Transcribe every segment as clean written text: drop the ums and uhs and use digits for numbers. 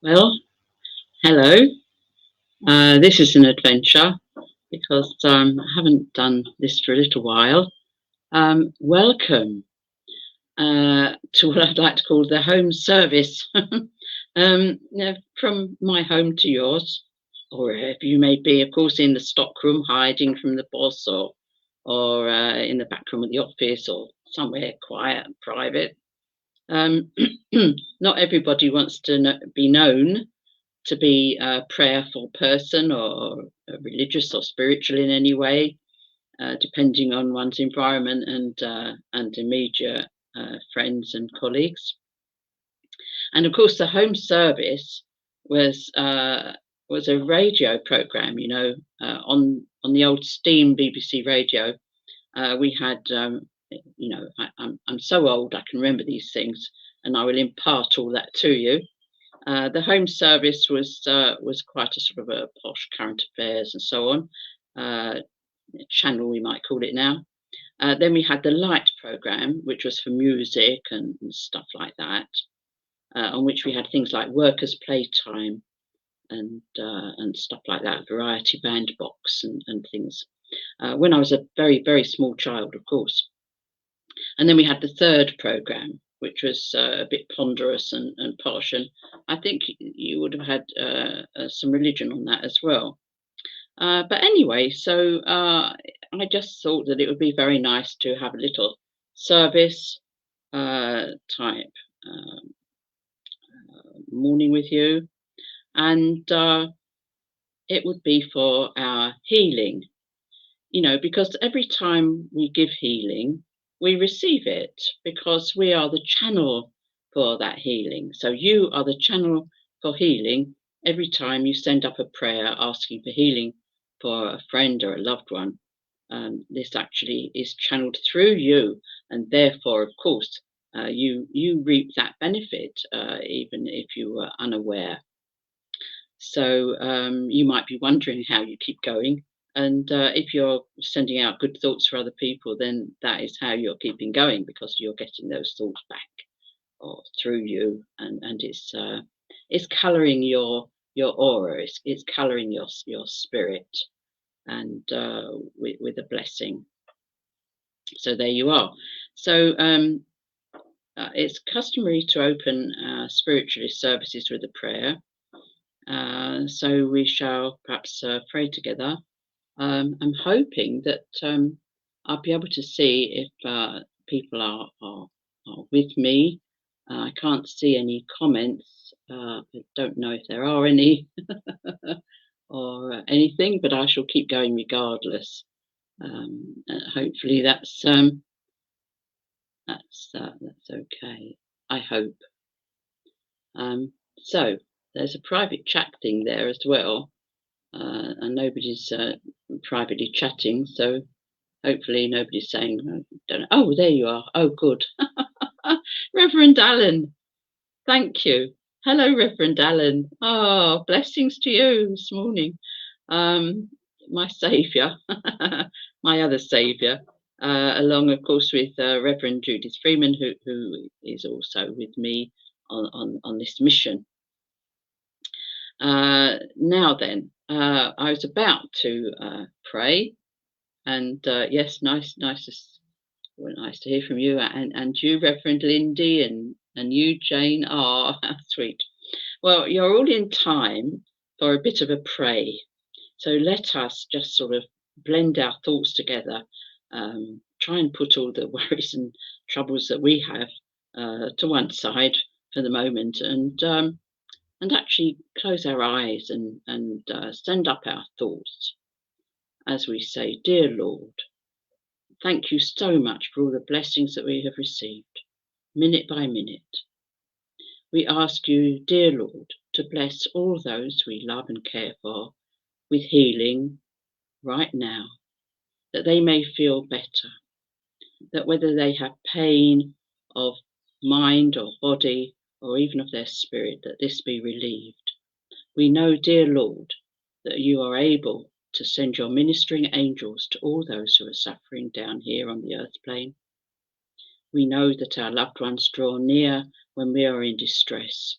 Well, hello. This is an adventure because I haven't done this for a little while. Welcome to what I'd like to call the home service. From my home to yours, or wherever you may be, of course, in the stockroom, hiding from the boss, or in the back room of the office, or somewhere quiet and private. Um, Not everybody wants to be known to be a prayerful person or religious or spiritual in any way, depending on one's environment and immediate friends and colleagues. And of course, the home service was uh, was a radio program. On the old steam BBC radio, we had. I'm so old I can remember these things, and I will impart all that to you. The home service was quite a sort of a posh current affairs and so on uh, channel, we might call it now. Then we had the light program, which was for music and stuff like that, on which we had things like workers' playtime and stuff like that, variety band box and things. When I was a very very small child, of course. And then we had the third program, which was a bit ponderous and posh. And I think you would have had some religion on that as well. But anyway, so I just thought that it would be very nice to have a little service type um, morning with you. And it would be for our healing, because every time we give healing, we receive it because we are the channel for that healing. So you are the channel for healing every time you send up a prayer asking for healing for a friend or a loved one. This actually is channeled through you, and therefore, of course, you reap that benefit, even if you were unaware. So you might be wondering how you keep going. And if you're sending out good thoughts for other people, then that is how you're keeping going because you're getting those thoughts back or through you, and it's colouring your aura. It's colouring your spirit, and with a blessing. So there you are. So it's customary to open spiritualist services with a prayer. So we shall perhaps pray together. I'm hoping that I'll be able to see if people are with me. I can't see any comments. I don't know if there are any or anything, but I shall keep going regardless. Hopefully that's okay. I hope. So there's a private chat thing there as well, and nobody's privately chatting. So hopefully nobody's saying, don't know. Oh, there you are. Oh, good. Reverend Allen, thank you. Hello, Reverend Allen. Oh, blessings to you this morning. My saviour, my other saviour, along, of course, with Reverend Judith Freeman, who is also with me on this mission. Now then, I was about to pray, and yes, nice to hear from you, and you, Reverend Lindy, and you, Jane. Ah, how sweet. Well, you're all in time for a bit of a pray. So let us just sort of blend our thoughts together, try and put all the worries and troubles that we have to one side for the moment, and actually close our eyes and send up our thoughts as we say, Dear Lord, thank you so much for all the blessings that we have received, minute by minute. We ask you, dear Lord, to bless all those we love and care for with healing right now, that they may feel better, that whether they have pain of mind or body or even of their spirit, that this be relieved. We know, dear Lord, that you are able to send your ministering angels to all those who are suffering down here on the earth plane. We know that our loved ones draw near when we are in distress,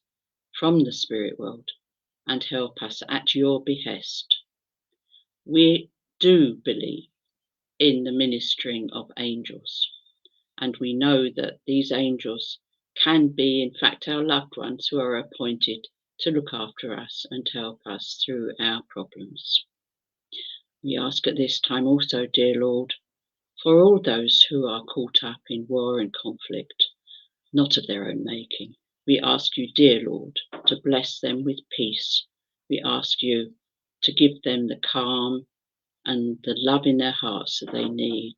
from the spirit world and help us at your behest. We do believe in the ministering of angels, and we know that these angels can be, in fact, our loved ones who are appointed to look after us and help us through our problems. We ask at this time also, dear Lord, for all those who are caught up in war and conflict, not of their own making. We ask you, dear Lord, to bless them with peace. We ask you to give them the calm and the love in their hearts that they need.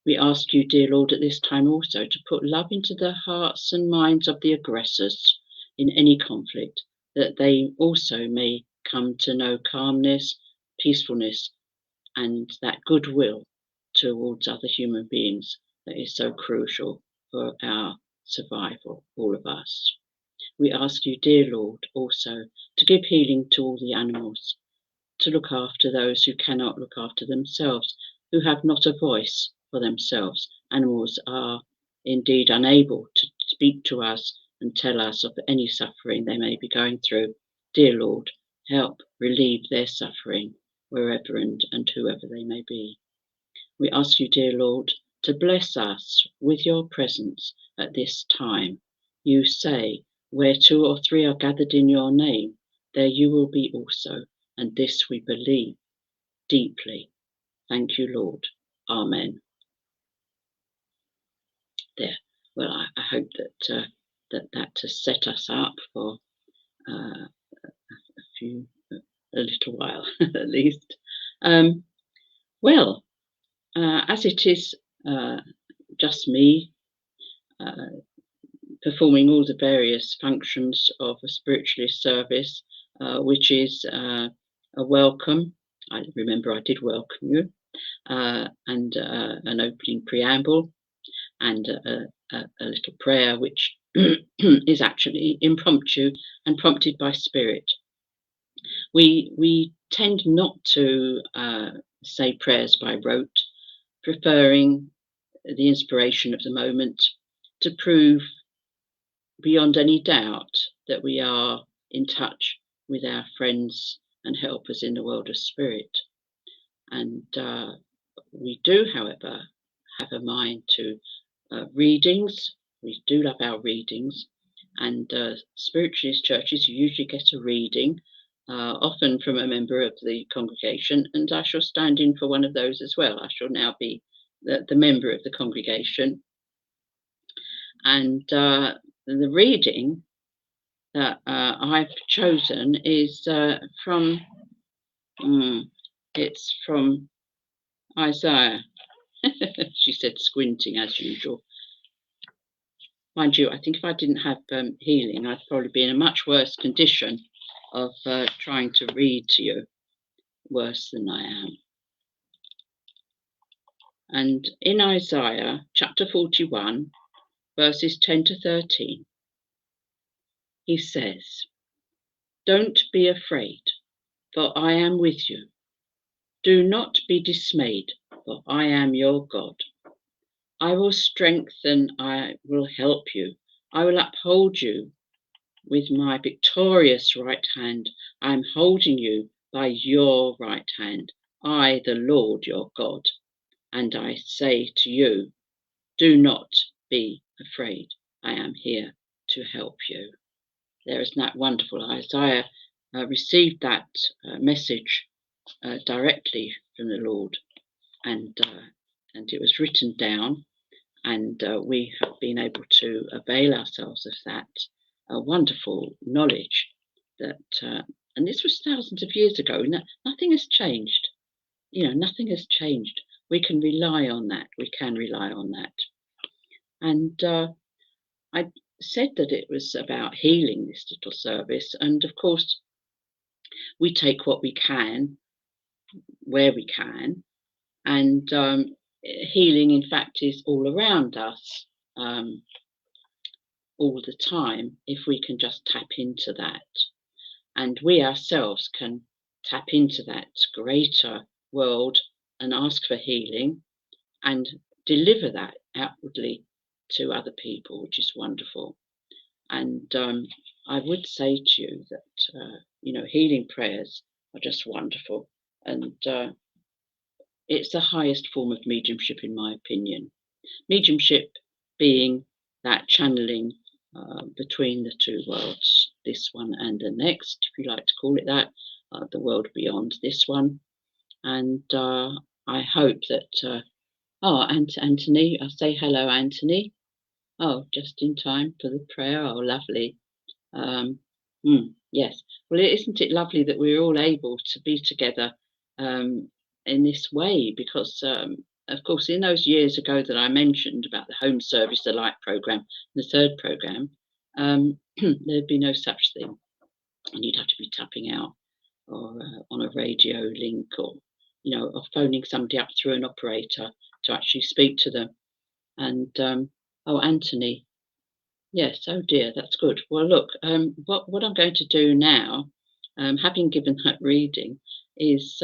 We ask you, dear Lord, at this time also to put love into the hearts and minds of the aggressors in any conflict, that they also may come to know calmness, peacefulness, and that goodwill towards other human beings that is so crucial for our survival, all of us. We ask you, dear Lord, also to give healing to all the animals, to look after those who cannot look after themselves, who have not a voice for themselves. Animals are indeed unable to speak to us and tell us of any suffering they may be going through. Dear Lord, help relieve their suffering wherever and whoever they may be. We ask you, dear Lord, to bless us with your presence at this time. You say, where 2 or 3 are gathered in your name, there you will be also. And this we believe deeply. Thank you, Lord. Amen. There. Well, I hope that that has set us up for a little while at least. Well, as it is just me performing all the various functions of a spiritualist service, which is a welcome. I remember I did welcome you, and an opening preamble, and a little prayer, which is actually impromptu and prompted by Spirit. We tend not to say prayers by rote, preferring the inspiration of the moment to prove beyond any doubt that we are in touch with our friends and helpers in the world of spirit. And we do, however, have a mind to readings. We do love our readings, and spiritualist churches usually get a reading, often from a member of the congregation, and I shall stand in for one of those as well. I shall now be the member of the congregation, and the reading that I've chosen is from it's from Isaiah. She said, squinting as usual. Mind you, I think if I didn't have healing, I'd probably be in a much worse condition of trying to read to you, worse than I am. And in Isaiah chapter 41, verses 10 to 13, he says, "Don't be afraid, for I am with you. Do not be dismayed, for I am your God. I will strengthen, I will help you. I will uphold you with my victorious right hand. I am holding you by your right hand. I, the Lord your God. And I say to you, do not be afraid. I am here to help you." There is that wonderful. Isaiah received that message directly from the Lord, and it was written down, and we have been able to avail ourselves of that wonderful knowledge that, and this was thousands of years ago. Nothing has changed. Nothing has changed. We can rely on that. We can rely on that. And I said that it was about healing, this little service, and of course we take what we can where we can, and healing in fact is all around us all the time, if we can just tap into that. And we ourselves can tap into that greater world and ask for healing and deliver that outwardly to other people, which is wonderful. And I would say to you that, healing prayers are just wonderful. And it's the highest form of mediumship, in my opinion. Mediumship being that channeling between the two worlds, this one and the next, if you like to call it that, the world beyond this one. And I hope that, and Anthony, I'll say hello, Anthony. Oh, just in time for the prayer. Oh, lovely. Yes. Well, isn't it lovely that we're all able to be together in this way? Because, of course, in those years ago that I mentioned about the home service, the light program, the third program, there'd be no such thing, and you'd have to be tapping out or on a radio link, or or phoning somebody up through an operator to actually speak to them. And Anthony. Yes, oh dear, that's good. Well, look, what I'm going to do now, having given that reading, is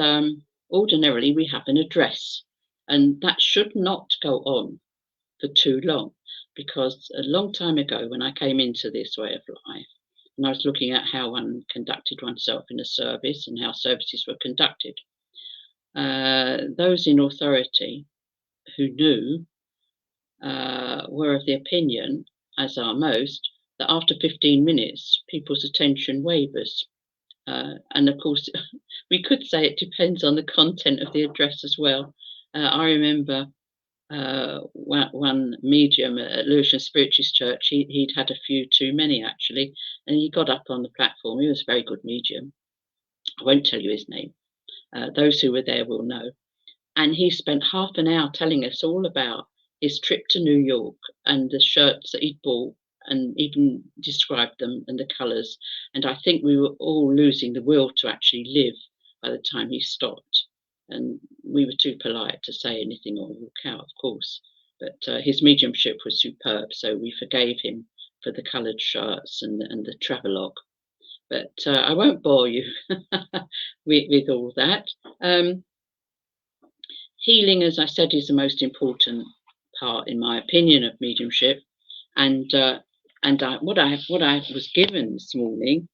ordinarily we have an address, and that should not go on for too long, because a long time ago when I came into this way of life, and I was looking at how one conducted oneself in a service and how services were conducted, those in authority who knew were of the opinion, as are most, that after 15 minutes, people's attention wavers. And of course, we could say it depends on the content of the address as well. I remember one medium at Lewisham Spiritualist Church, he'd had a few too many actually, and he got up on the platform. He was a very good medium. I won't tell you his name. Those who were there will know. And he spent half an hour telling us all about his trip to New York and the shirts that he'd bought, and even described them and the colours. And I think we were all losing the will to actually live by the time he stopped. And we were too polite to say anything or walk out, of course. But his mediumship was superb, so we forgave him for the coloured shirts and the travelogue. But I won't bore you with all that. Healing, as I said, is the most important part, in my opinion, of mediumship. And what I was given this morning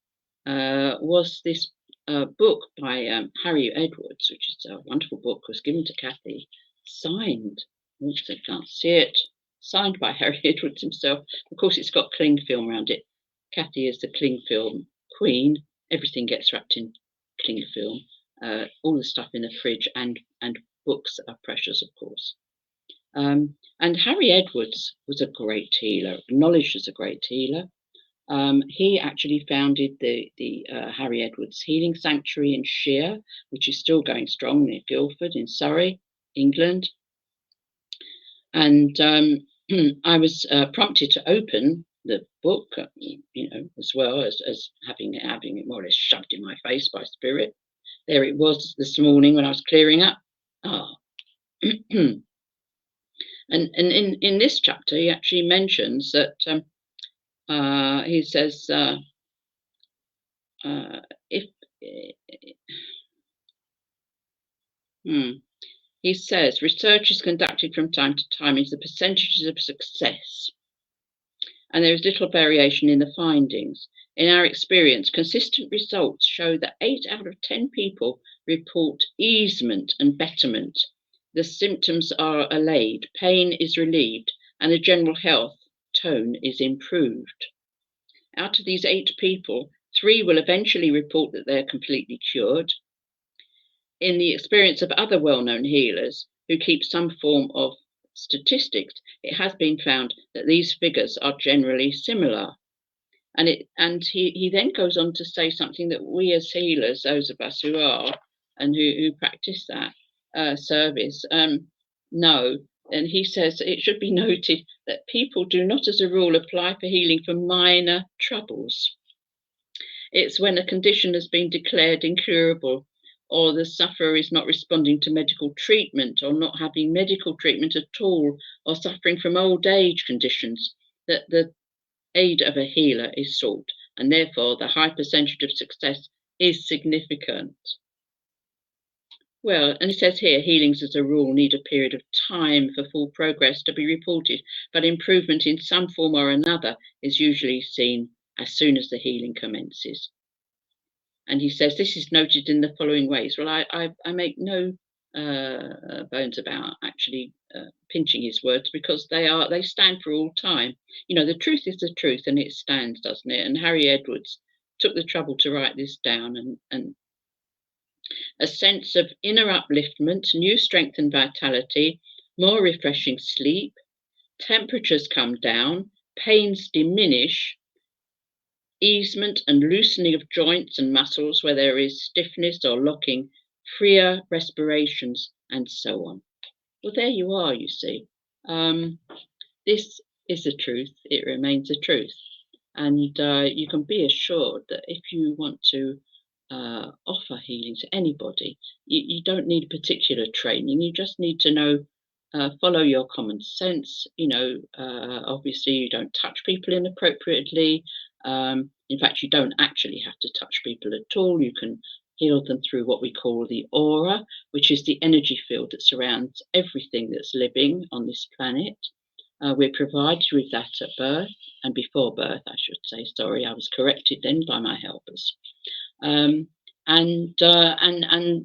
was this book by Harry Edwards, which is a wonderful book, was given to Kathy, signed. Oops, I can't see it. Signed by Harry Edwards himself. Of course, it's got cling film around it. Kathy is the cling film queen. Everything gets wrapped in cling film. All the stuff in the fridge and books are precious, of course. And Harry Edwards was a great healer, acknowledged as a great healer. He actually founded the Harry Edwards Healing Sanctuary in Shear, which is still going strong near Guildford in Surrey, England. And I was prompted to open the book, as well as having it more or less shoved in my face by spirit. There it was this morning when I was clearing up. And in this chapter, he actually mentions that he says he says research is conducted from time to time into the percentages of success, and there is little variation in the findings. In our experience, consistent results show that 8 out of 10 people report easement and betterment. The symptoms are allayed, pain is relieved, and the general health tone is improved. Out of these 8 people, 3 will eventually report that they're completely cured. In the experience of other well-known healers who keep some form of statistics, it has been found that these figures are generally similar. And he then goes on to say something that we as healers, those of us who are and who practice that service, know. And he says it should be noted that people do not as a rule apply for healing for minor troubles. It's when a condition has been declared incurable, or the sufferer is not responding to medical treatment, or not having medical treatment at all, or suffering from old age conditions, that the aid of a healer is sought, and therefore the high percentage of success is significant. Well, and it says here, healings as a rule need a period of time for full progress to be reported, but improvement in some form or another is usually seen as soon as the healing commences. And he says this is noted in the following ways. Well, I make no bones about actually pinching his words, because they stand for all time. You know, the truth is the truth, and it stands, doesn't it? And Harry Edwards took the trouble to write this down, and a sense of inner upliftment, new strength and vitality, more refreshing sleep, temperatures come down, pains diminish, easement and loosening of joints and muscles where there is stiffness or locking, freer respirations, and so on. Well, there you are, you see. This is the truth. It remains the truth. And you can be assured that if you want to offer healing to anybody, you don't need particular training. You just need to know, follow your common sense. You know, obviously you don't touch people inappropriately. In fact, you don't actually have to touch people at all. You can heal them through what we call the aura, which is the energy field that surrounds everything that's living on this planet. We're provided with that at birth, and before birth, I should say. Sorry, I was corrected then by my helpers. And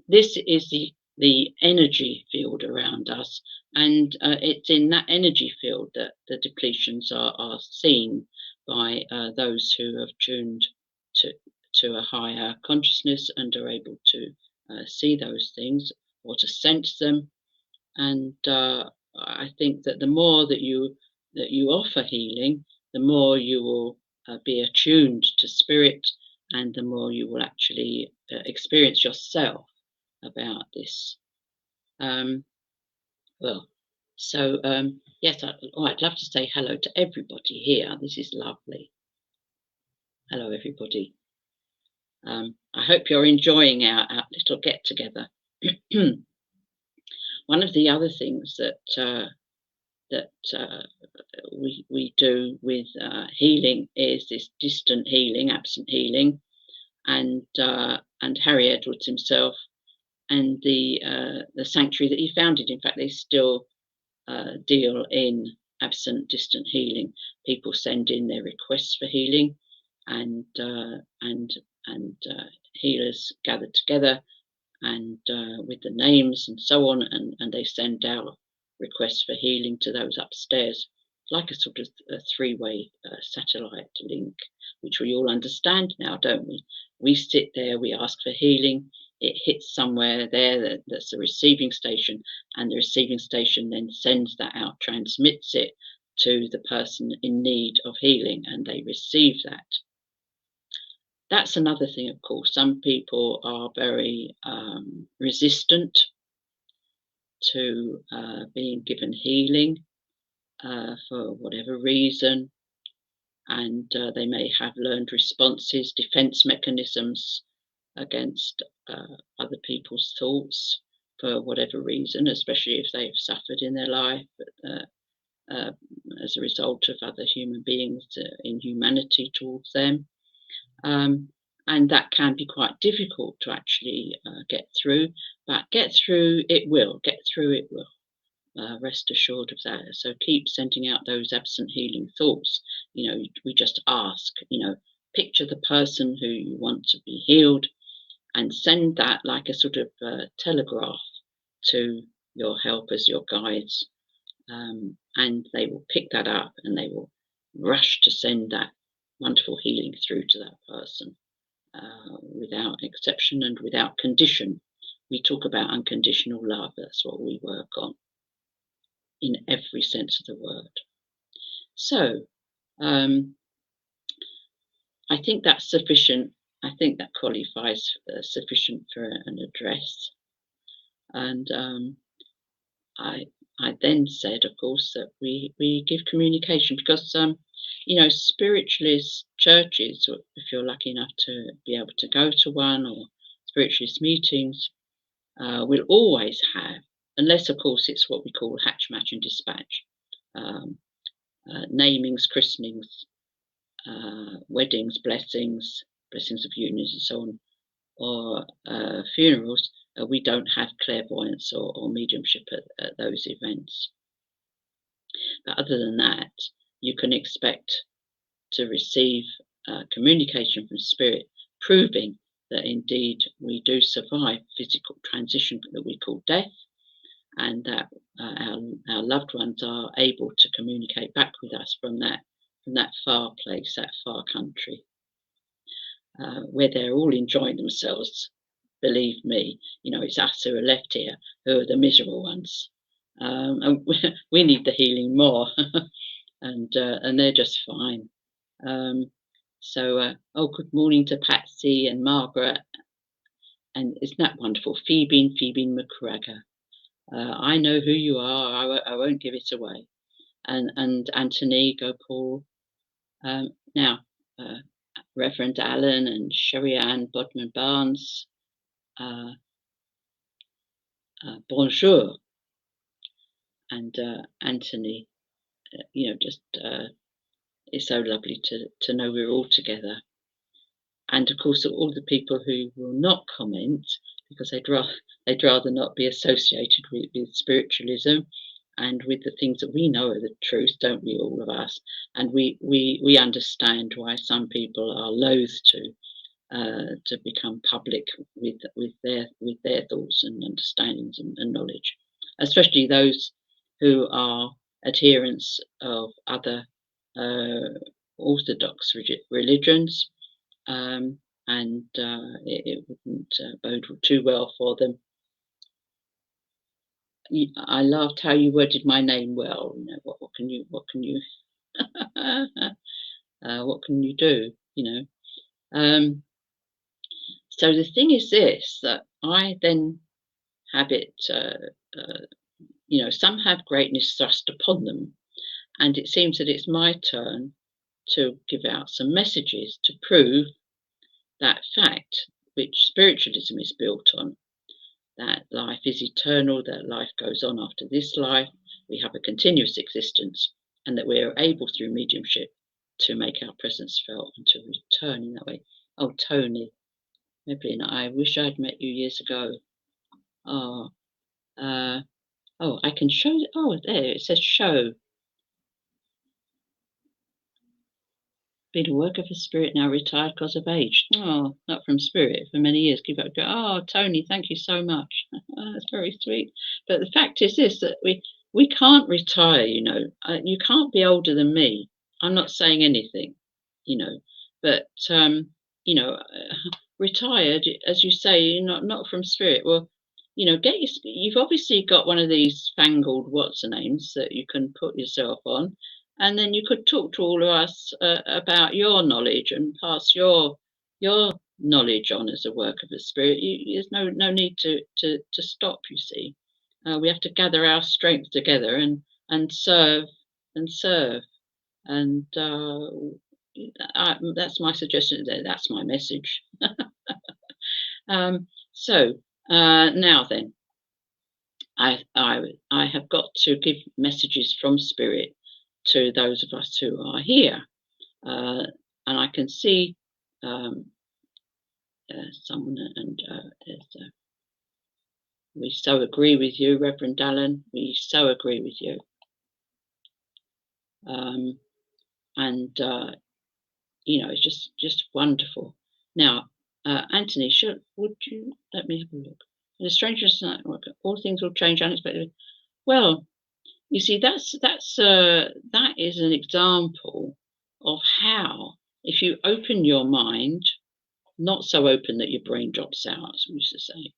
this is the energy field around us, and it's in that energy field that the depletions are seen by those who have tuned to a higher consciousness and are able to see those things or to sense them. And I think that the more that you offer healing, the more you will be attuned to spirit, and the more you will actually experience yourself about this. Yes, I'd love to say hello to everybody here. This is lovely. Hello, everybody. I hope you're enjoying our little get together. One of the other things that we do with healing is this distant healing, absent healing, and Harry Edwards himself and the sanctuary that he founded. In fact, they still deal in absent, distant healing. People send in their requests for healing, and healers gather together and with the names and so on, and they send out requests for healing to those upstairs, like a sort of a three-way satellite link, which we all understand now, don't we? We sit there, we ask for healing, it hits somewhere there that's the receiving station, and the receiving station then sends that out, transmits it to the person in need of healing, and they receive that. That's another thing, of course. Some people are very resistant to being given healing for whatever reason, and they may have learned responses, defense mechanisms against other people's thoughts for whatever reason, especially if they've suffered in their life as a result of other human beings' inhumanity towards them. And that can be quite difficult to actually get through, but get through it will, rest assured of that. So keep sending out those absent healing thoughts. You know, we just ask, picture the person who you want to be healed, and send that like a sort of telegraph to your helpers, your guides, and they will pick that up and they will rush to send that wonderful healing through to that person without exception and without condition. We talk about unconditional love. That's what we work on in every sense of the word. So I think that's sufficient. I think that qualifies sufficient for an address. And I then said, of course, that we give communication because, spiritualist churches, if you're lucky enough to be able to go to one, or spiritualist meetings, will always have, unless, of course, it's what we call hatch, match and dispatch, namings, christenings, weddings, blessings of unions and so on, or funerals. We don't have clairvoyance or mediumship at those events. But other than that, you can expect to receive communication from spirit, proving that indeed we do survive physical transition that we call death, and that our loved ones are able to communicate back with us from that far place, that far country, where they're all enjoying themselves. Believe me, it's us who are left here who are the miserable ones, and we need the healing more, and they're just fine. Good morning to Patsy and Margaret, and isn't that wonderful? Phoebe McGregor. I know who you are. I won't give it away. And Anthony, go Paul. Now, Reverend Alan and Sherry Ann Bodman Barnes. Bonjour. And Anthony, it's so lovely to know we're all together. And of course, all the people who will not comment because they'd rather not be associated with spiritualism and with the things that we know are the truth, don't we, all of us? And we understand why some people are loath to become public with their thoughts and understandings and knowledge, especially those who are adherents of other orthodox religions. It wouldn't bode too well for them. I loved how you worded my name well. What can you what can you do? So the thing is this, that I then have it. Some have greatness thrust upon them, and it seems that it's my turn to give out some messages to prove that fact, which spiritualism is built on, that life is eternal, that life goes on after this life, we have a continuous existence, and that we are able through mediumship to make our presence felt and to return in that way. Oh, Tony, Evelyn, I wish I'd met you years ago. I can show. Oh, there it says show. Been a worker for spirit, now retired because of age. Oh, not from spirit for many years. Give up. Oh, Tony, thank you so much. That's very sweet. But the fact is this, that we can't retire. You can't be older than me. I'm not saying anything, but retired, as you say, not from spirit. Well, you've obviously got one of these fangled what's-the-names that you can put yourself on, and then you could talk to all of us about your knowledge and pass your knowledge on as a work of the spirit. There's no need to stop. You see, we have to gather our strength together and serve and serve. And that's my suggestion. That's my message. Now then, I have got to give messages from spirit to those of us who are here, and I can see someone, and we so agree with you, Reverend Allen. We so agree with you, it's just wonderful. Now, Anthony, would you let me have a look? The strangest night, all things will change unexpectedly. Well, you see, that is an example of how, if you open your mind, not so open that your brain drops out, as we used to say,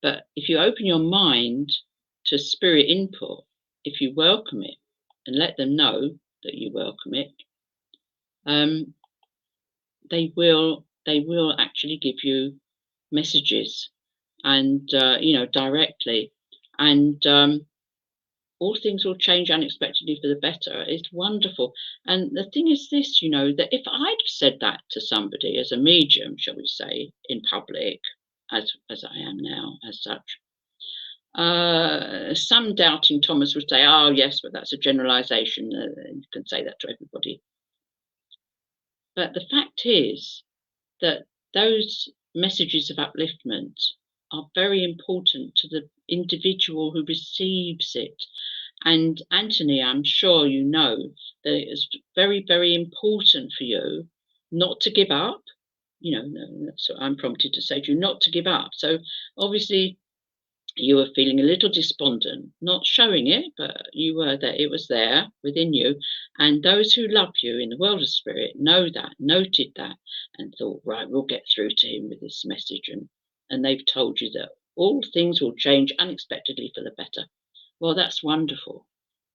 but if you open your mind to spirit input, if you welcome it and let them know that you welcome it, they will actually give you messages, and directly, and all things will change unexpectedly for the better. It's wonderful. And the thing is this, that if I'd said that to somebody as a medium, shall we say, in public, as I am now, as such, some doubting Thomas would say, oh yes, but that's a generalization. You can say that to everybody. But the fact is that those messages of upliftment are very important to the individual who receives it. And Anthony, I'm sure you know that it is very, very important for you not to give up. That's what I'm prompted to say to you, not to give up. So obviously you were feeling a little despondent, not showing it, but you were there. It was there within you. And those who love you in the world of spirit know that, noted that, and thought, right, we'll get through to him with this message. And they've told you that all things will change unexpectedly for the better. Well, that's wonderful.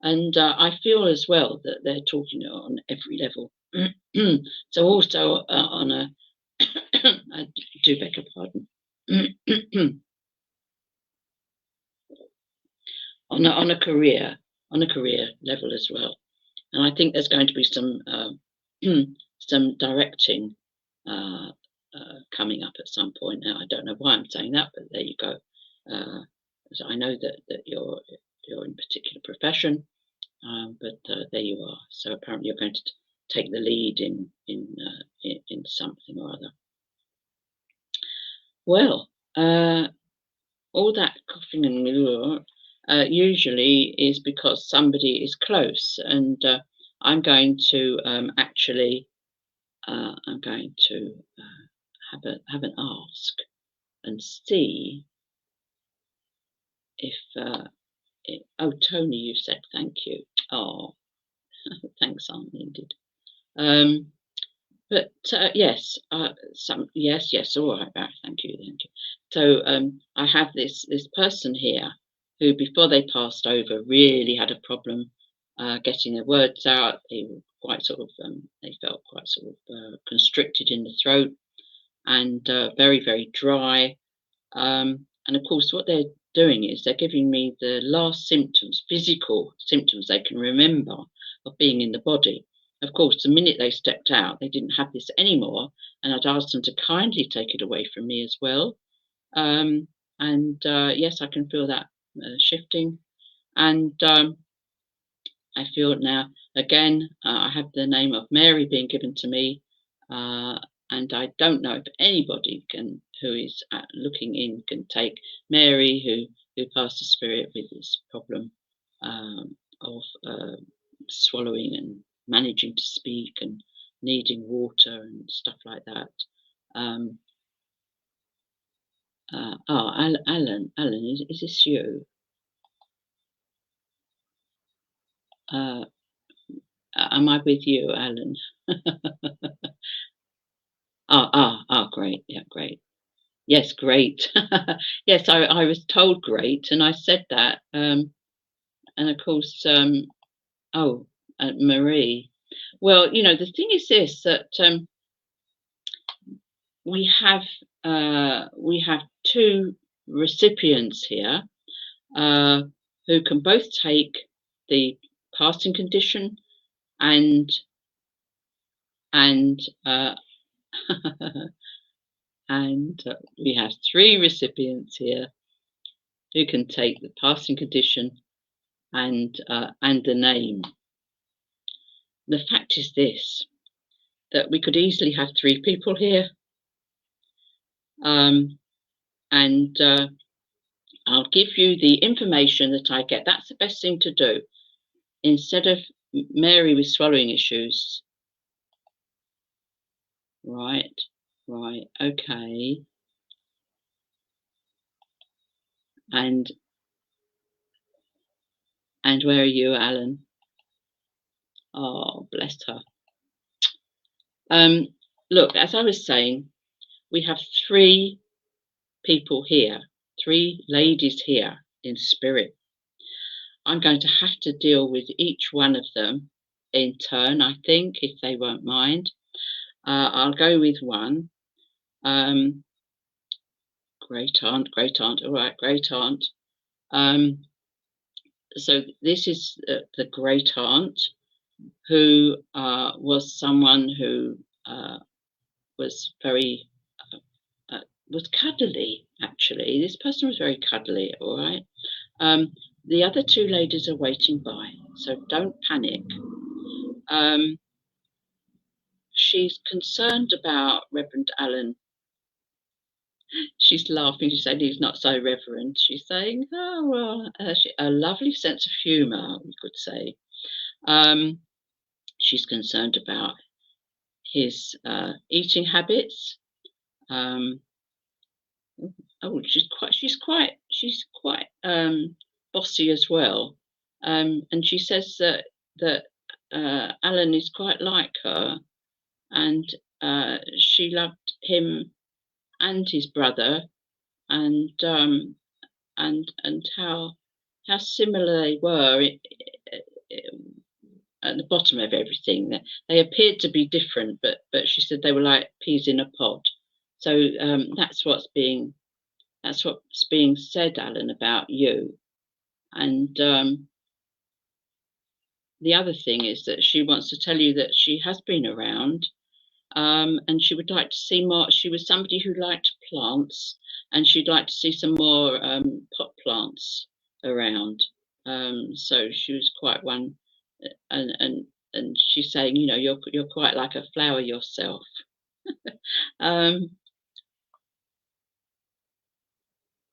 And I feel as well that they're talking on every level. So also on a, I do beg your pardon. on a career level as well, and I think there's going to be some some directing coming up at some point. Now I don't know why I'm saying that, but there you go. So I know that you're in a particular profession, but there you are. So apparently you're going to take the lead in something or other. Well, all that coughing and usually is because somebody is close, and I'm going to actually I'm going to have an ask and see if oh, Tony, you said thank you. Oh, thanks, Aunt Lindy. But yes, yes, all right, thank you. So I have this person here who, before they passed over, really had a problem getting their words out. They were quite sort of, they felt quite sort of constricted in the throat and very, very dry. And of course, what they're doing is they're giving me the last symptoms, physical symptoms they can remember of being in the body. Of course, the minute they stepped out, they didn't have this anymore, and I'd asked them to kindly take it away from me as well. And yes, I can feel that shifting. And I feel it now. Again, I have the name of Mary being given to me, and I don't know if anybody who is looking in can take Mary, who passed the spirit with this problem of swallowing and managing to speak and needing water and stuff like that. Alan, is this you? Am I with you, Alan? Great. Yeah, great. Yes, great. Yes, I was told great, and I said that. And of course, Marie. Well, the thing is this, that we have two recipients here who can both take the passing condition and and we have three recipients here who can take the passing condition and the name. The fact is this, that we could easily have three people here, and I'll give you the information that I get. That's the best thing to do. Instead of Mary with swallowing issues. Right, okay. And where are you, Alan? Oh, bless her. Look, as I was saying, we have three people here, three ladies here in spirit. I'm going to have to deal with each one of them in turn, I think, if they won't mind. I'll go with one. Great aunt. All right, great aunt. So this is the great aunt, who was someone who was very was cuddly. Actually, this person was very cuddly. All right. The other two ladies are waiting by, so don't panic. She's concerned about Reverend Alan. She's laughing. She said he's not so reverend. She's saying, oh, well, a lovely sense of humour, we could say. She's concerned about his eating habits. Oh, she's quite bossy as well. And she says that Alan is quite like her, and she loved him and his brother, and and how similar they were at the bottom of everything. They appeared to be different, but she said they were like peas in a pod. So that's what's being said, Alan, about you. And the other thing is that she wants to tell you that she has been around, and she would like to see more. She was somebody who liked plants, and she'd like to see some more pot plants around. So she was quite one, and she's saying, you know, you're quite like a flower yourself. Um,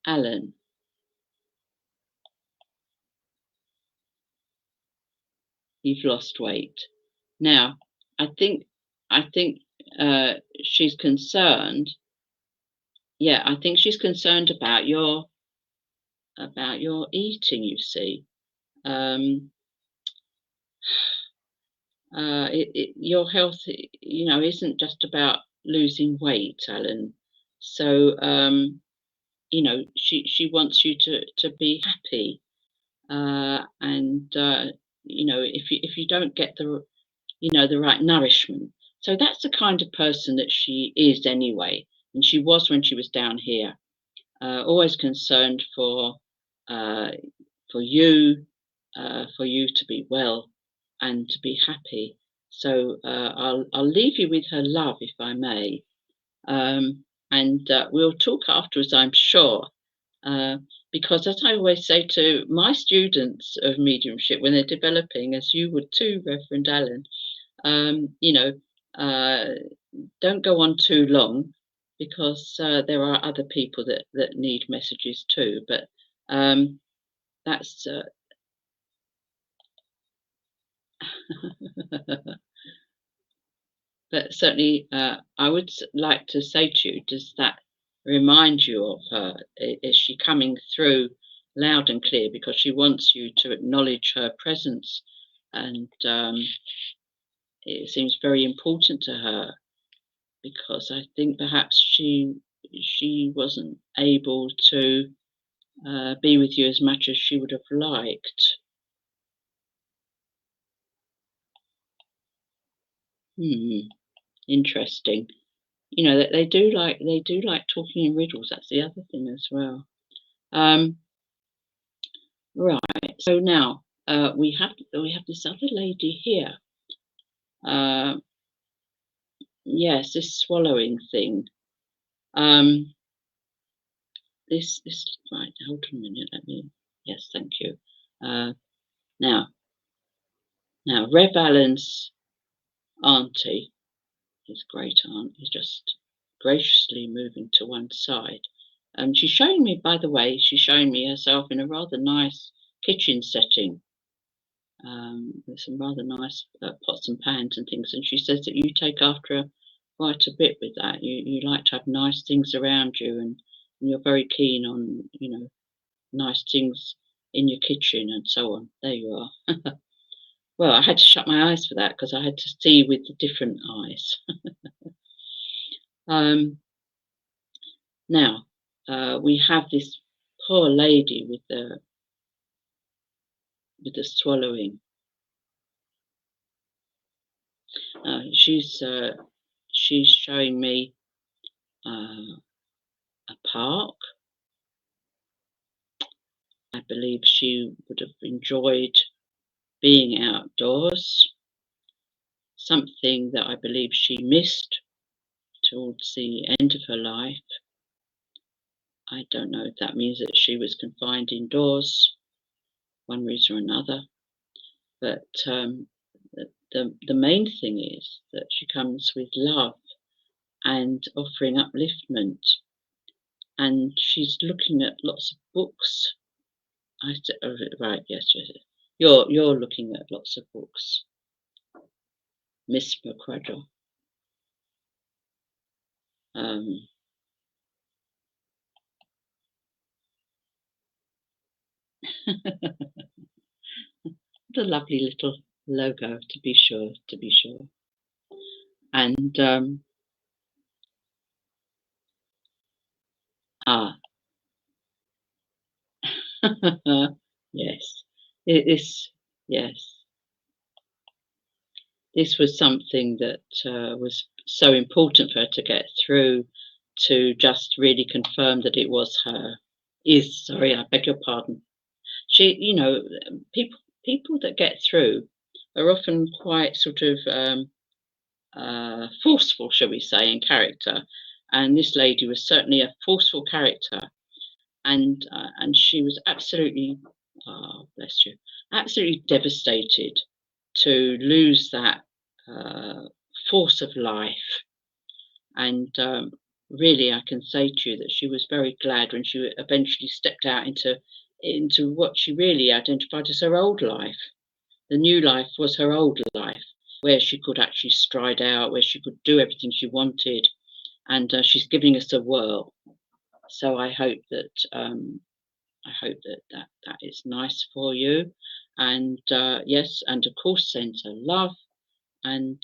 Alan, you've lost weight. Now, I think I think she's concerned. Yeah, I think she's concerned about your eating. You see, um, your health, you know, isn't just about losing weight, Alan. So, you know, she wants you to be happy, and you know, if you don't get the you know the right nourishment, so that's the kind of person that she is anyway, and she was when she was down here, always concerned uh, for you to be well and to be happy. So I'll leave you with her love, if I may, and we'll talk afterwards, I'm sure. Uh, because as I always say to my students of mediumship when they're developing, as you would too, Reverend Allen, you know, uh, don't go on too long because there are other people that need messages too. But that's but certainly I would like to say to you, does that remind you of her? Is she coming through loud and clear because she wants you to acknowledge her presence, and it seems very important to her because I think perhaps she wasn't able to be with you as much as she would have liked. Interesting. You know that they do like talking in riddles. That's the other thing as well. Um, right. So now we have this other lady here. Uh, yes, this swallowing thing. Um, this right. Hold on a minute. Let me. Yes, thank you. Uh, now Rev Allen's auntie, his great aunt, is just graciously moving to one side. She's showing me, by the way, she's showing me herself in a rather nice kitchen setting, with some rather nice pots and pans and things. And she says that you take after her quite a bit with that. You like to have nice things around you, and you're very keen on, you know, nice things in your kitchen and so on. There you are. Well, I had to shut my eyes for that because I had to see with the different eyes. um, Now, we have this poor lady with the swallowing. She's showing me a park. I believe she would have enjoyed being outdoors. Something that I believe she missed towards the end of her life. I don't know if that means that she was confined indoors, one reason or another. But the main thing is that she comes with love and offering upliftment. And she's looking at lots of books. I said, oh, right, yes. You're looking at lots of books, Miss McCradle. Um, what a lovely little logo, to be sure, to be sure. And ah, yes, it is. Yes, this was something that was so important for her to get through, to just really confirm that it was her. Is, sorry, I beg your pardon. She, people that get through are often quite sort of forceful, shall we say, in character. And this lady was certainly a forceful character, and she was absolutely, oh, bless you, absolutely devastated to lose that uh, force of life. And really, I can say to you that she was very glad when she eventually stepped out into what she really identified as her old life. The new life was her old life, where she could actually stride out, where she could do everything she wanted, and she's giving us a whirl. So I hope that is nice for you, and yes, and of course, send her love. And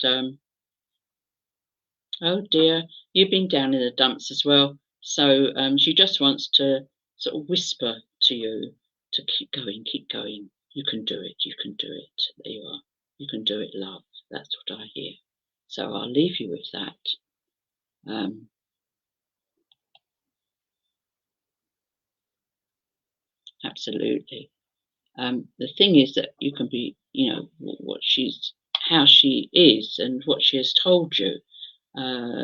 oh dear, you've been down in the dumps as well. So she just wants to sort of whisper to you to keep going, keep going. You can do it. You can do it. There you are. You can do it, love. That's what I hear. So I'll leave you with that. Um, absolutely. The thing is that you can be, what she's, how she is, and what she has told you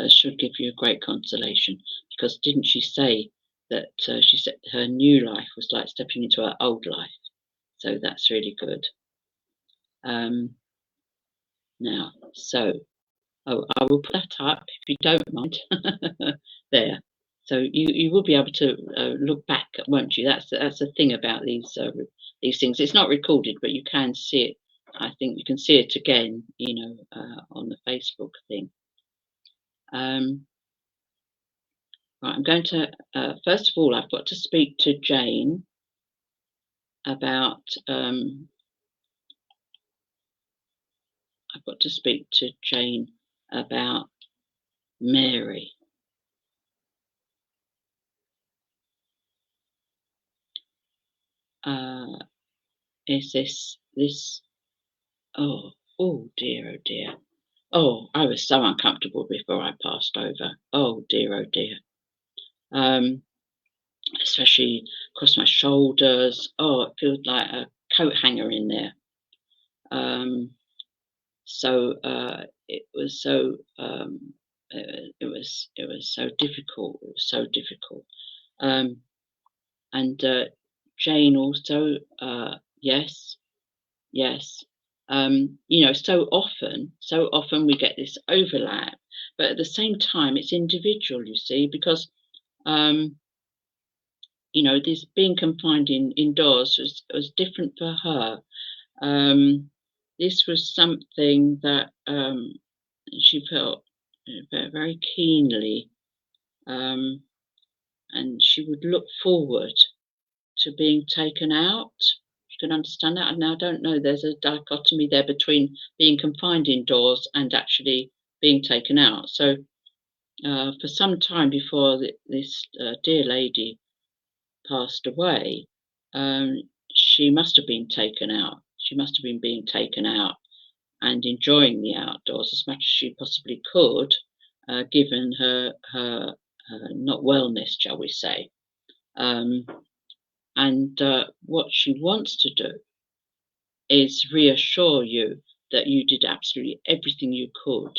should give you a great consolation. Because didn't she say that she said her new life was like stepping into her old life? So that's really good. Um, now, so I will put that up if you don't mind. There. So you will be able to look back, won't you? That's the thing about these things. It's not recorded, but you can see it. I think you can see it again, on the Facebook thing. Right, I'm going to first of all, I've got to speak to Jane about. I've got to speak to Jane about Mary. Is this? Oh dear, oh dear. Oh, I was so uncomfortable before I passed over. Oh dear, oh dear. Um, Especially across my shoulders. Oh, it feels like a coat hanger in there. So it was so it was so difficult. It was so difficult. Um, and Jane also, yes, yes. So often we get this overlap, but at the same time, it's individual. You see, because um, this being confined indoors was different for her. This was something that she felt very keenly, um, and she would look forward to being taken out. You can understand that. And now I don't know, there's a dichotomy there between being confined indoors and actually being taken out. So for some time before this dear lady passed away, she must have been taken out. She must have been being taken out and enjoying the outdoors as much as she possibly could, given her not wellness, shall we say. Um, and what she wants to do is reassure you that you did absolutely everything you could.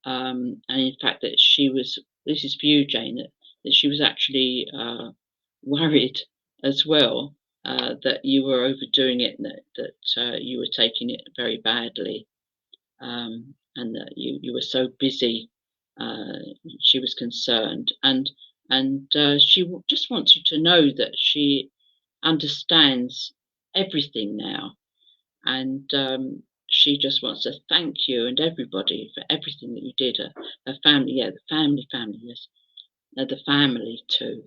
And in fact, that she was, this is for you, Jane, that she was actually worried as well, that you were overdoing it and that you were taking it very badly, and that you were so busy. Uh, she was concerned, and she just wants you to know that she understands everything now, and she just wants to thank you and everybody for everything that you did. Her family, yeah, the family, yes, the family too.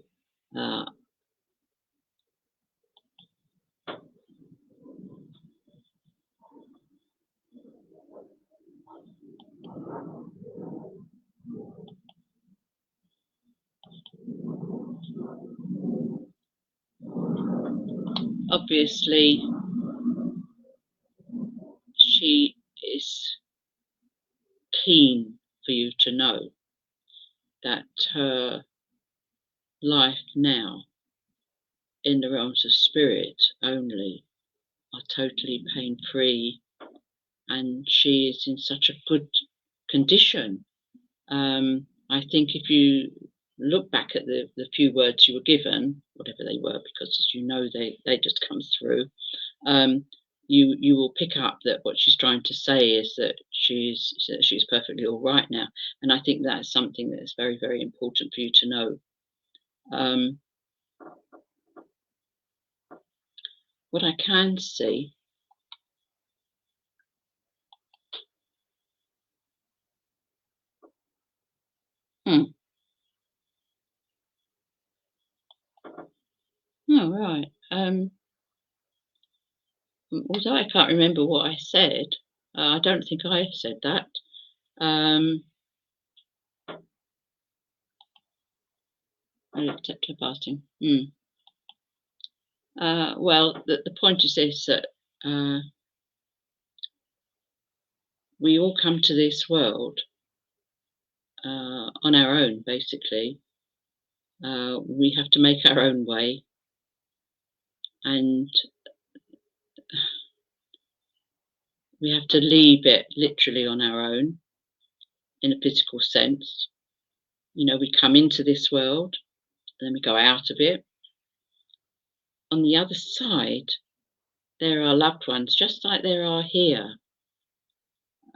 Obviously, she is keen for you to know that her life now in the realms of spirit only are totally pain-free, and she is in such a good condition. I think if you look back at the few words you were given, whatever they were, because as you know, they just come through, you will pick up that what she's trying to say is that she's perfectly all right now, and I think that's something that's very, very important for you to know. What I can see, oh right, although I can't remember what I said, I don't think I said that. I accept her fasting. Well, the point is this, that we all come to this world on our own, basically. We have to make our own way, and we have to leave it literally on our own in a physical sense. You know, we come into this world, and then we go out of it. On the other side, there are loved ones, just like there are here,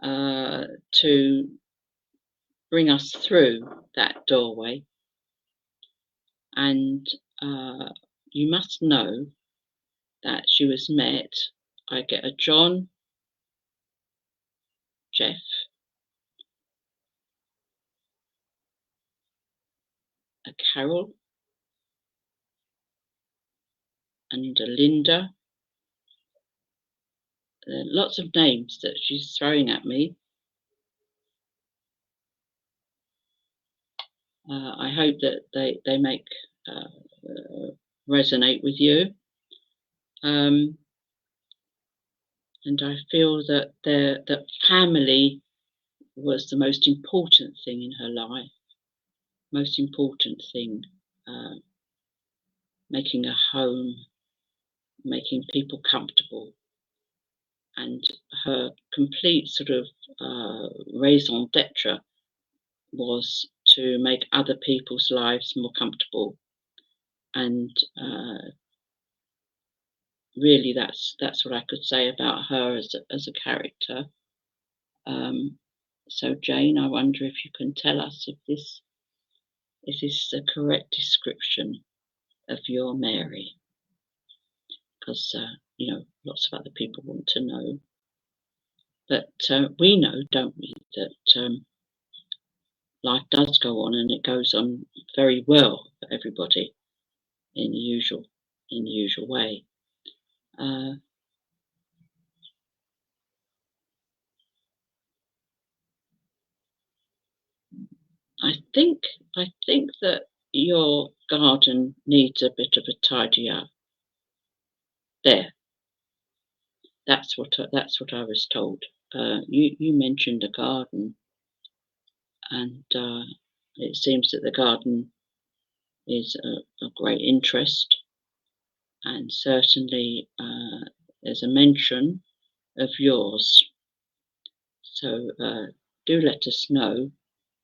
to bring us through that doorway. And you must know that she was met. I get a John, Jeff, a Carol, and a Linda. Lots of names that she's throwing at me. I hope that they make resonate with you. And I feel that that family was the most important thing in her life. Most important thing, making a home, making people comfortable, and her complete sort of raison d'etre was to make other people's lives more comfortable, and really that's what I could say about her as a character. So Jane, I wonder if you can tell us if this is the correct description of your Mary, because you know, lots of other people want to know, but we know, don't we, that life does go on, and it goes on very well for everybody in the usual way. I think that your garden needs a bit of a tidy up. There, that's what I was told. You mentioned a garden, and it seems that the garden is a great interest, and certainly there's a mention of yours. So do let us know,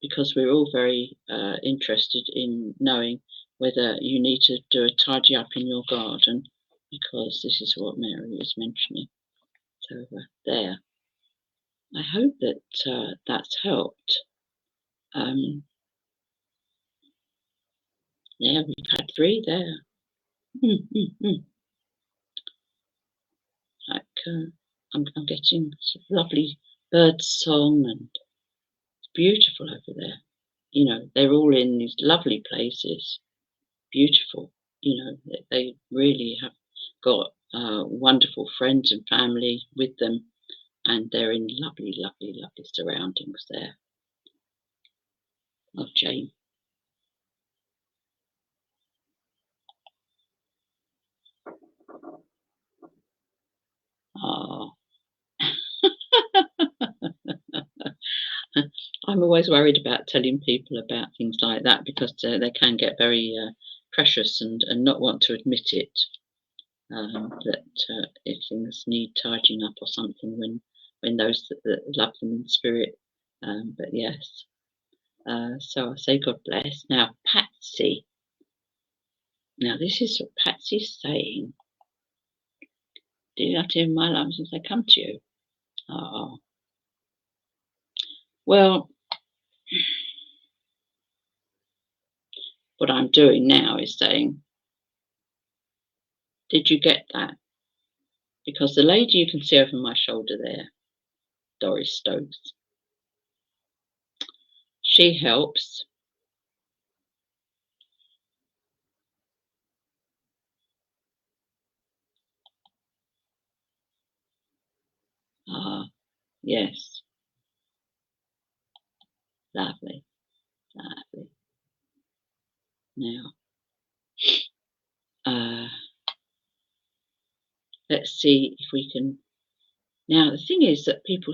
because we're all very interested in knowing whether you need to do a tidy up in your garden, because this is what Mary is mentioning. So there. I hope that that's helped. Yeah, we've had 3 there. Like I'm getting sort of lovely bird song, and it's beautiful over there. You know, they're all in these lovely places, beautiful. You know, they really have got wonderful friends and family with them, and they're in lovely, lovely, lovely surroundings there. Oh, Jane. Oh. I'm always worried about telling people about things like that because they can get very precious and not want to admit it. That if things need tidying up or something when those that love them in spirit. But yes, so I say God bless. Now, Patsy. Now, this is what Patsy's saying. Do you have to hear my alarms as they come to you? Oh, well, what I'm doing now is saying, did you get that? Because the lady you can see over my shoulder there, Doris Stokes, she helps. Ah, yes, lovely, lovely. Now, uh, let's see if we can. Now, the thing is that people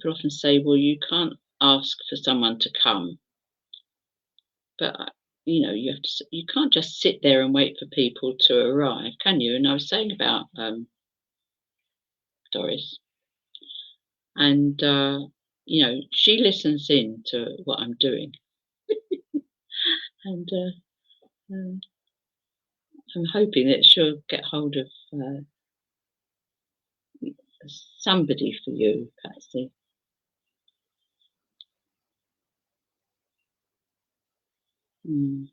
often say, well, you can't ask for someone to come, but you know, you can't just sit there and wait for people to arrive, can you? And I was saying about Doris, and you know, she listens in to what I'm doing, and I'm hoping that she'll get hold of somebody for you, Patsy. Mm.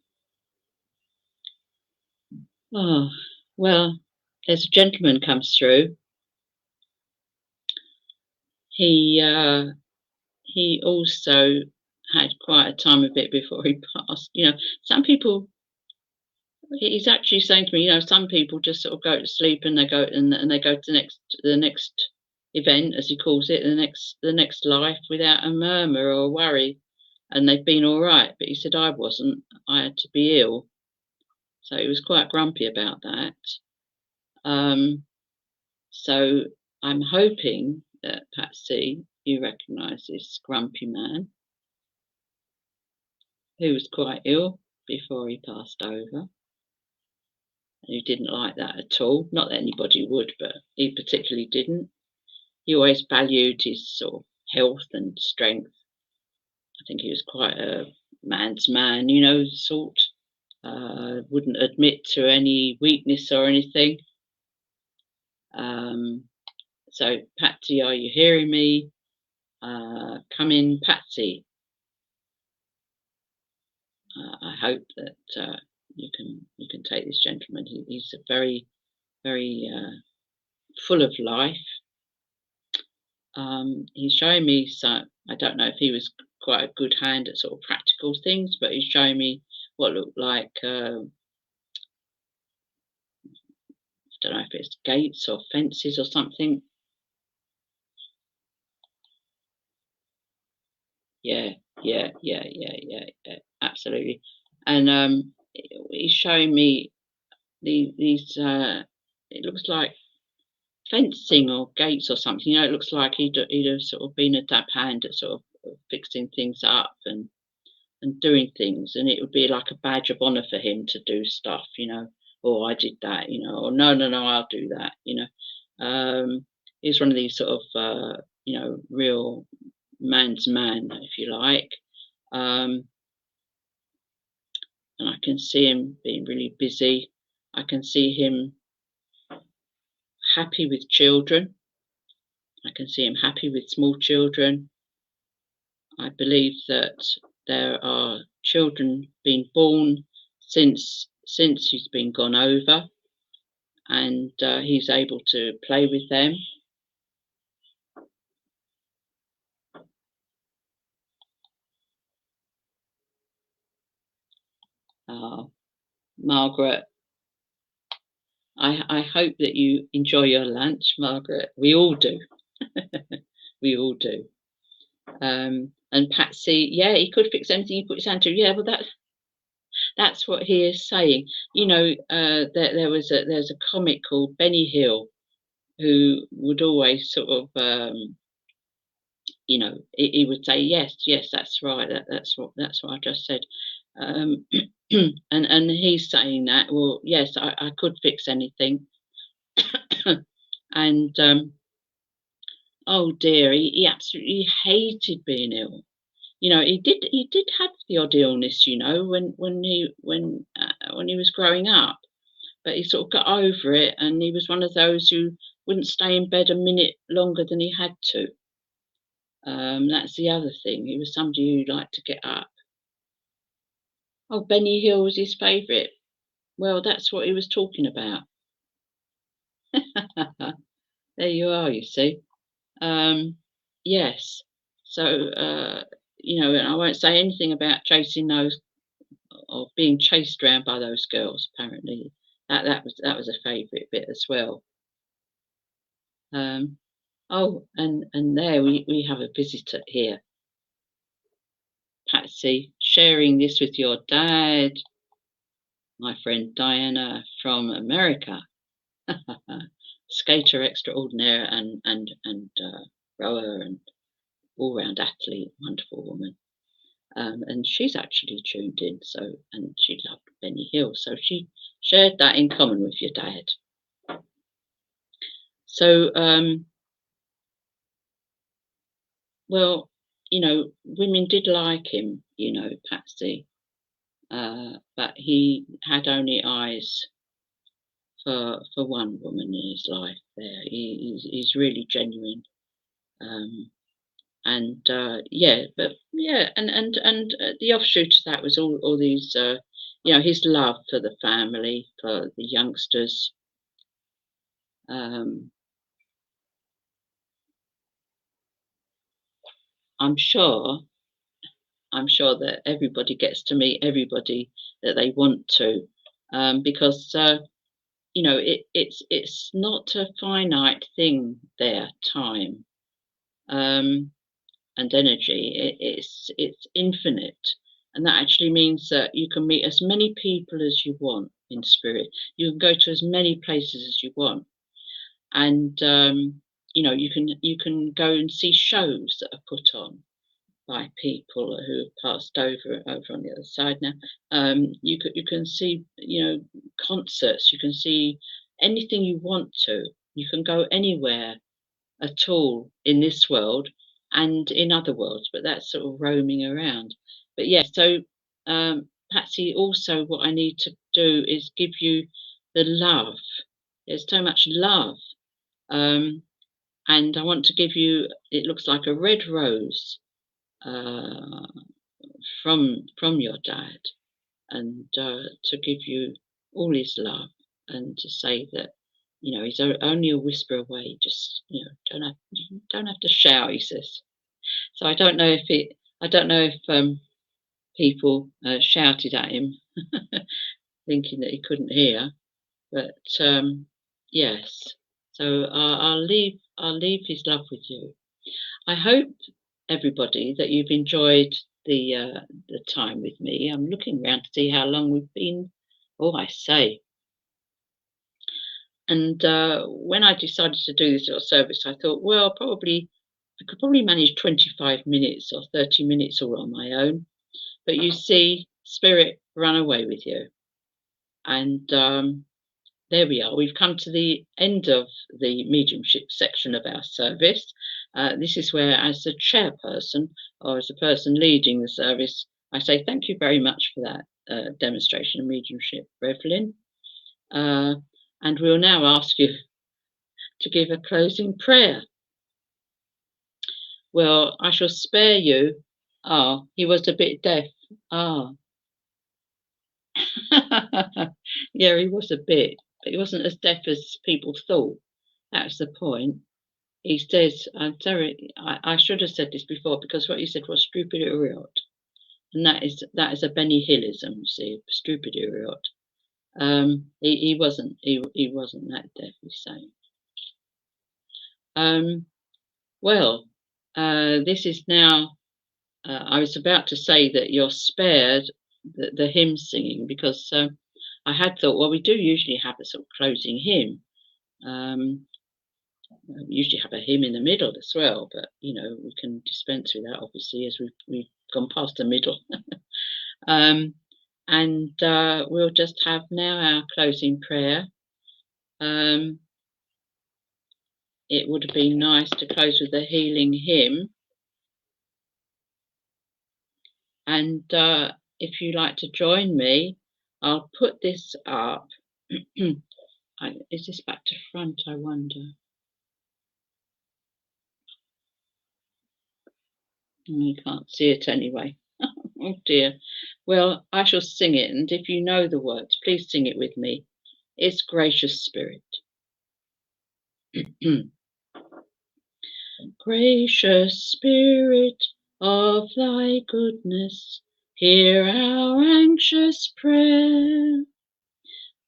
Oh, well, there's a gentleman comes through. He he also had quite a time of it before he passed. You know, some people. He's actually saying to me, you know, some people just sort of go to sleep and they go and they go to the next event, as he calls it, the next life without a murmur or a worry, and they've been all right. But he said I wasn't. I had to be ill, so he was quite grumpy about that. Um, so I'm hoping that Patsy, you recognise this grumpy man who was quite ill before he passed over, who didn't like that at all. Not that anybody would, but he particularly didn't. He always valued his sort of health and strength. I think he was quite a man's man, you know, sort. Wouldn't admit to any weakness or anything. Um, so, Patsy, are you hearing me? Come in, Patsy. I hope that you can take this gentleman. He's a very full of life. He's showing me some. I don't know if he was quite a good hand at sort of practical things, but he's showing me what looked like I don't know if it's gates or fences or something. Yeah, yeah, absolutely. And he's showing me these. It looks like fencing or gates or something. You know, it looks like he'd have sort of been a dab hand at sort of fixing things up and doing things, and it would be like a badge of honor for him to do stuff, you know. Oh, I did that, you know. Or no, I'll do that, you know. He's one of these sort of, you know, real man's man, if you like. Um, and I can see him being really busy. I can see him happy with children. I can see him happy with small children. I believe that there are children being born since he's been gone over. and he's able to play with them. Margaret, I hope that you enjoy your lunch, Margaret. We all do. We all do. And Patsy, yeah, he could fix anything he put his hand to. Yeah, well, that's what he is saying. You know, there's a comic called Benny Hill who would always sort of, you know, he would say, yes, yes, that's right, that's what I just said. And he's saying that, well, yes, I could fix anything. And oh dear, he absolutely hated being ill. You know, he did have the odd illness, you know, when he was growing up, but he sort of got over it, and he was one of those who wouldn't stay in bed a minute longer than he had to. That's the other thing. He was somebody who liked to get up. Oh, Benny Hill was his favourite. Well, that's what he was talking about. There you are, you see. Yes. So, you know, and I won't say anything about chasing those or being chased around by those girls. Apparently, that was a favourite bit as well. Oh, and there we have a visitor here, Patsy, sharing this with your dad, my friend Diana from America, skater extraordinaire and rower and all-round athlete, wonderful woman. And she's actually tuned in, so and she loved Benny Hill, so she shared that in common with your dad. So, well, you know, women did like him, you know, Patsy, but he had only eyes for one woman in his life. There, he's really genuine. And yeah, but yeah, and the offshoot of that was all these, you know, his love for the family, for the youngsters. Um, I'm sure, I'm sure that everybody gets to meet everybody that they want to, because you know it's not a finite thing. There, time. And energy. It's infinite, and that actually means that you can meet as many people as you want in spirit. You can go to as many places as you want, and you know you can go and see shows that are put on by people who have passed over on the other side now. You can see, you know, concerts. You can see anything you want to. You can go anywhere at all in this world and in other worlds, but that's sort of roaming around. But yeah, so Patsy, also what I need to do is give you the love. There's so much love. And I want to give you, it looks like a red rose uh, from your dad, and to give you all his love, and to say that, you know, he's only a whisper away. Just, you know, you don't have to shout. He says. So I don't know if people shouted at him, thinking that he couldn't hear. But yes. So I'll leave his love with you. I hope, everybody, that you've enjoyed the time with me. I'm looking around to see how long we've been. Oh, I say. And when I decided to do this little service, I thought, well, I could probably manage 25 minutes or 30 minutes all on my own. But you see, spirit ran away with you. And there we are. We've come to the end of the mediumship section of our service. This is where, as the chairperson or as the person leading the service, I say thank you very much for that demonstration of mediumship, Rev Lyn. And we'll now ask you to give a closing prayer. Well, I shall spare you. Oh, he was a bit deaf. Ah. Yeah, he was a bit. but he wasn't as deaf as people thought. That's the point. He says, I'm sorry, I should have said this before, because what he said was stupid idiot. And that is a Benny Hillism, you see, stupid idiot. He wasn't that deaf, he's saying. Well, this is now, I was about to say that you're spared the hymn singing, because I had thought, well, we do usually have a sort of closing hymn. We usually have a hymn in the middle as well, but we can dispense with that, obviously, as we've gone past the middle. And we'll just have now our closing prayer. It would have been nice to close with a healing hymn. And if you'd like to join me, I'll put this up. Is this back to front, I wonder? You can't see it anyway. Oh dear. Well, I shall sing it, and if you know the words, please sing it with me. It's Gracious Spirit. Gracious Spirit of thy goodness, hear our anxious prayer.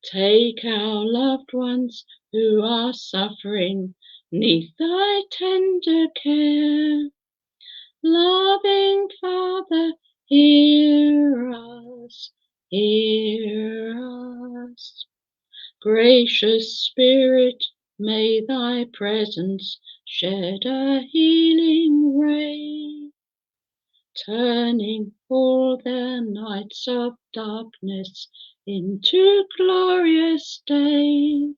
Take our loved ones who are suffering 'neath thy tender care. Loving Father, hear us, hear us. Gracious Spirit, may thy presence shed a healing ray, turning all their nights of darkness into glorious day.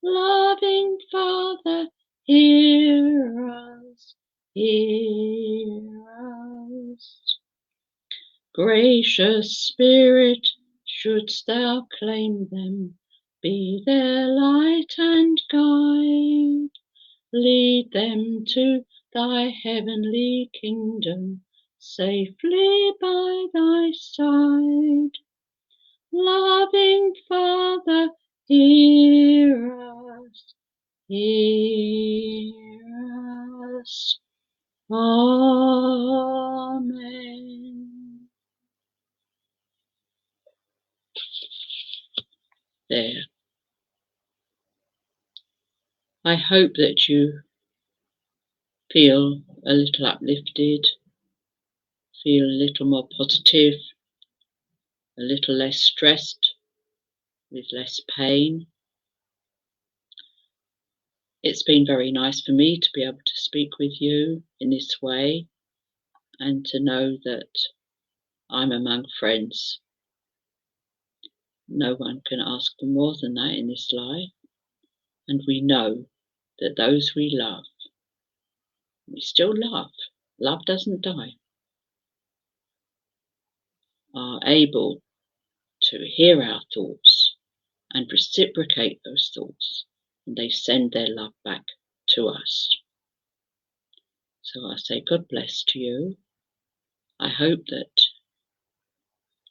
Loving Father, hear us, hear us. Gracious Spirit, shouldst thou claim them, be their light and guide. Lead them to thy heavenly kingdom, safely by thy side. Loving Father, hear us, hear us. Amen. There. I hope that you feel a little uplifted, feel a little more positive, a little less stressed, with less pain. It's been very nice for me to be able to speak with you in this way, and to know that I'm among friends. No one can ask for more than that in this life, and we know that those we love, we still love doesn't die, are able to hear our thoughts and reciprocate those thoughts, and they send their love back to us. So I say God bless to you. I hope that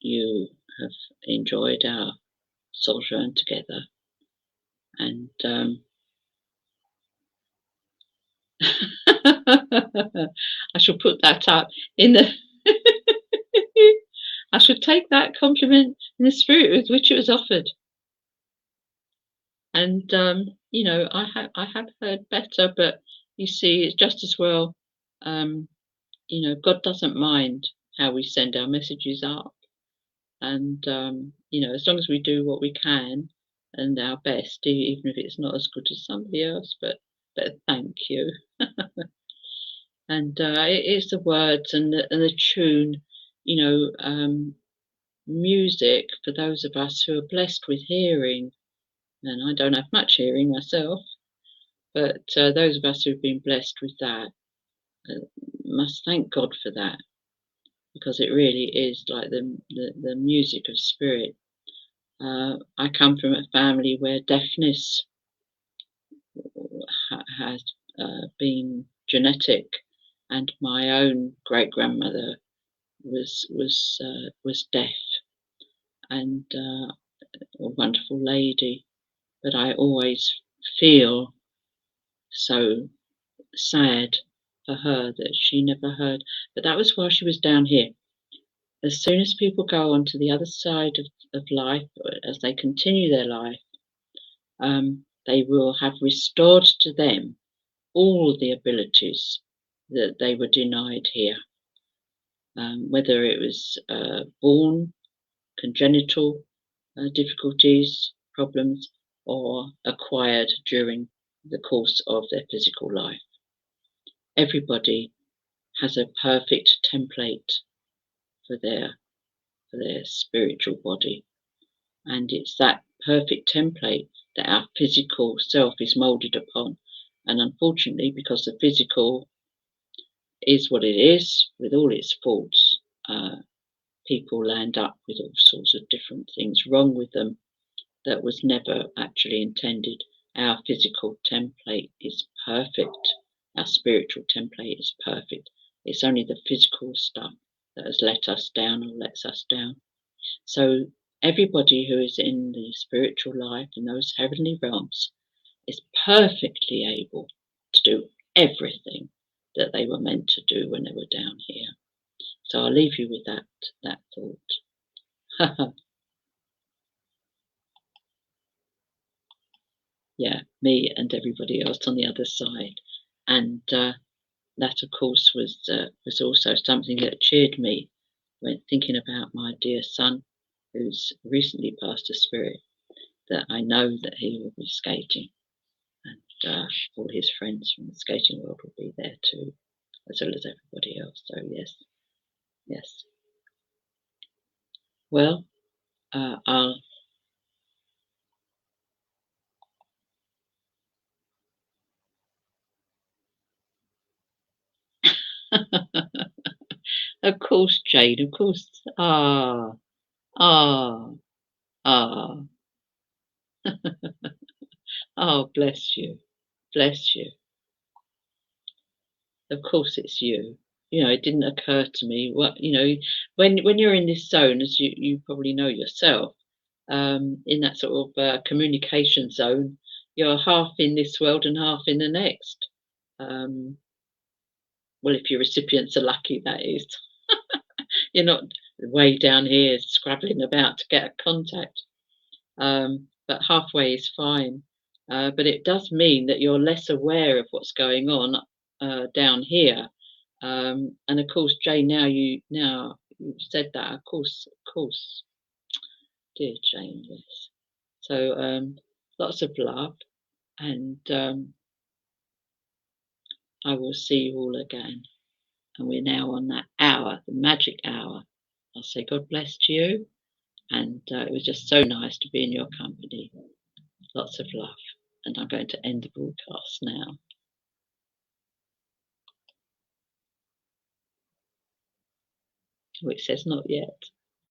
you have enjoyed our sojourn together, and I shall put that up in the I should take that compliment in the spirit with which it was offered. And I have heard better, but you see, it's just as well. God doesn't mind how we send our messages up, and as long as we do what we can and our best, even if it's not as good as somebody else, but thank you. And it is the words and the tune, music for those of us who are blessed with hearing. And I don't have much hearing myself, but those of us who've been blessed with that must thank God for that, because it really is like the music of spirit. I come from a family where deafness has been genetic, and my own great grandmother was deaf, and a wonderful lady. but I always feel so sad for her that she never heard. But that was while she was down here. As soon as people go on to the other side of life, as they continue their life, they will have restored to them all the abilities that they were denied here, whether it was born, congenital difficulties, problems, or acquired during the course of their physical life. Everybody has a perfect template for their spiritual body, and it's that perfect template that our physical self is molded upon. And unfortunately, because the physical is what it is, with all its faults, people land up with all sorts of different things wrong with them that was never actually intended. Our physical template is perfect. Our spiritual template is perfect. It's only the physical stuff that has let us down or lets us down. So everybody who is in the spiritual life in those heavenly realms is perfectly able to do everything that they were meant to do when they were down here. So I'll leave you with that thought. Yeah, me and everybody else on the other side. And that, of course, was also something that cheered me when thinking about my dear son, who's recently passed to spirit, that I know that he will be skating, and all his friends from the skating world will be there too, as well as everybody else. So yes, yes. Well, I'll. Of course, Jane. Of course. Ah, ah. Oh, bless you. Bless you. Of course it's you. You know, it didn't occur to me what, when you're in this zone, as you probably know yourself, in that sort of communication zone, you're half in this world and half in the next. Um, well, if your recipients are lucky, that is. You're not way down here scrabbling about to get a contact. But halfway is fine. But it does mean that you're less aware of what's going on down here. And of course, Jane, now you've said that. Of course, dear Jane, yes. So lots of love, and I will see you all again. And we're now on that hour, the magic hour. I'll say God bless to you, and it was just so nice to be in your company. Lots of love. And I'm going to end the broadcast now. Oh, it says not yet.